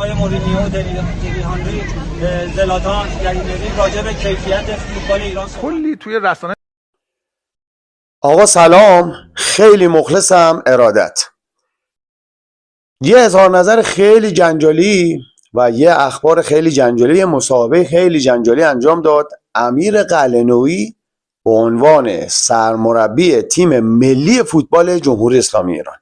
آقای مورینیو، تری هانری، زلاتان، گرینوی راجع به کیفیت فوتبال ایران کلی توی رسانه. آقا سلام، خیلی مخلصم. ارادت. یه اظهار نظر خیلی جنجالی و یه اخبار خیلی جنجالی، یه مصاحبه خیلی جنجالی انجام داد امیر قلعه‌نویی به عنوان سرمربی تیم ملی فوتبال جمهوری اسلامی ایران.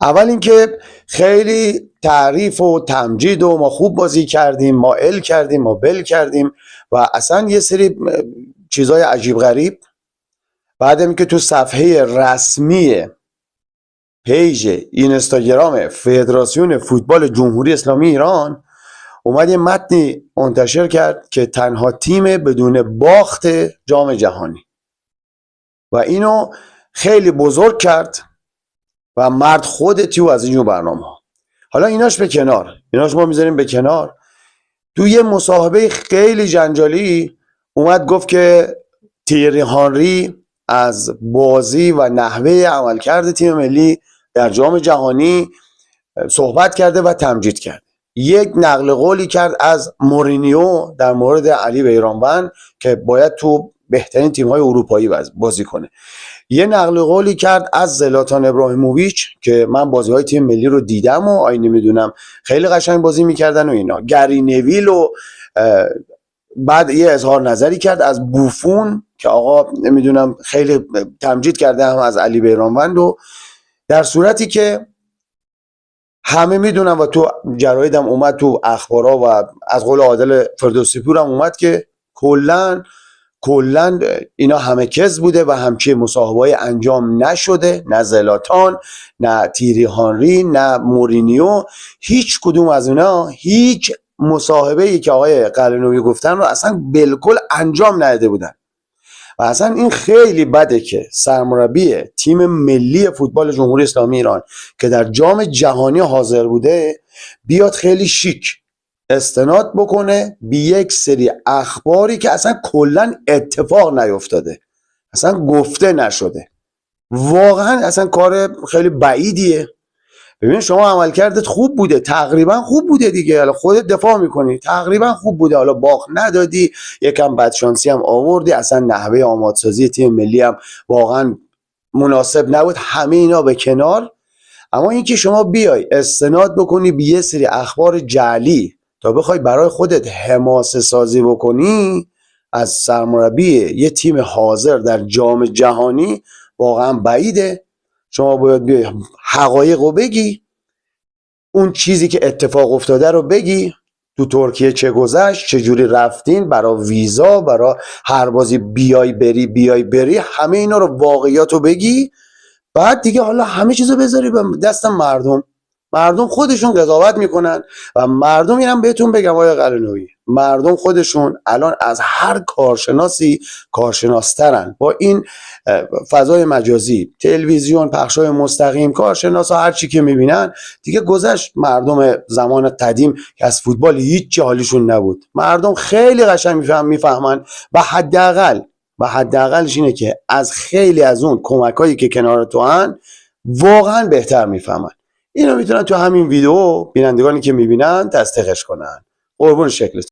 اول اینکه خیلی تعریف و تمجید و ما خوب بازی کردیم، ما ال کردیم، ما بل کردیم و اصلا یه سری چیزای عجیب غریب. بعد اینکه تو صفحه رسمی پیج اینستاگرام فدراسیون فوتبال جمهوری اسلامی ایران اومد یه متنی منتشر کرد که تنها تیم بدون باخت جام جهانی و اینو خیلی بزرگ کرد و مرد خودتیو از اینجور برنامه ها. حالا ایناش به کنار، ایناش ما میذاریم به کنار. تو یه مصاحبه خیلی جنجالی اومد گفت که تیری هانری از بازی و نحوه عملکرد تیم ملی در جام جهانی صحبت کرده و تمجید کرد. یک نقل قولی کرد از مورینیو در مورد علی بیرانوند که باید تو بهترین تیم‌های اروپایی بازی کنه. یه نقل قولی کرد از زلاتان ابراهیموویچ که من بازی‌های تیم ملی رو دیدم و آینه میدونم خیلی قشنگ بازی میکردن و اینا. گری نویل و بعد یه اظهار نظری کرد از بوفون که آقا نمیدونم خیلی تمجید کرده هم از علی بیرانوند، و در صورتی که همه میدونن و تو جرایدم اومد، تو اخبارا و از قول عادل فردوسی پور هم اومد که کلن اینا همه کذب بوده و همچین مصاحبه‌ای انجام نشده. نه زلاتان، نه تیری هانری، نه مورینیو، هیچ کدوم از اینا هیچ مصاحبه‌ای که آقای قلعه‌نویی گفتن رو اصلا بالکل انجام نداده بودن. و اصلا این خیلی بده که سرمربی تیم ملی فوتبال جمهوری اسلامی ایران که در جام جهانی حاضر بوده بیاد خیلی شیک استناد بکنه به یک سری اخباری که اصلا کلا اتفاق نیفتاده، اصلا گفته نشده. واقعا اصلا کار خیلی بعیدیه. ببین شما عملکردت خوب بوده، تقریبا خوب بوده دیگه، حالا خودت دفاع میکنی، تقریبا خوب بوده، حالا باخت ندادی، یکم بدشانسی هم آوردی، اصلا نحوه آمادسازی تیم ملی هم واقعا مناسب نبود، همه اینا به کنار. اما اینکه شما بیای استناد بکنی به یه سری اخبار جعلی تا بخوای برای خودت حماسه سازی بکنی از سرمربی یه تیم حاضر در جام جهانی، واقعا بعیده. شما باید بیای حقایق رو بگی، اون چیزی که اتفاق افتاده رو بگی، تو ترکیه چه گذشت، چه جوری رفتین، برای ویزا، برای هر بازی بیای بری، همه اینا رو واقعیات رو بگی. بعد دیگه حالا همه چیزو بذاری به دست مردم خودشون قضاوت میکنن. و مردم اینم بهتون بگم آقای قلعه‌نویی، مردم خودشون الان از هر کارشناسی کارشناسترن. با این فضای مجازی، تلویزیون، پخشای مستقیم، کارشناسا هر چی که میبینن دیگه گذشت. مردم زمان قدیم که از فوتبال هیچ حالیشون نبود، مردم خیلی قشنگ میفهمن و حداقلش اینه که از خیلی از اون کمکایی که کنار تو هن واقعا بهتر میفهمن. اینو میتونن تو همین ویدیو بینندگانی که میبینن تصدیقش کنن. قربون شکلت.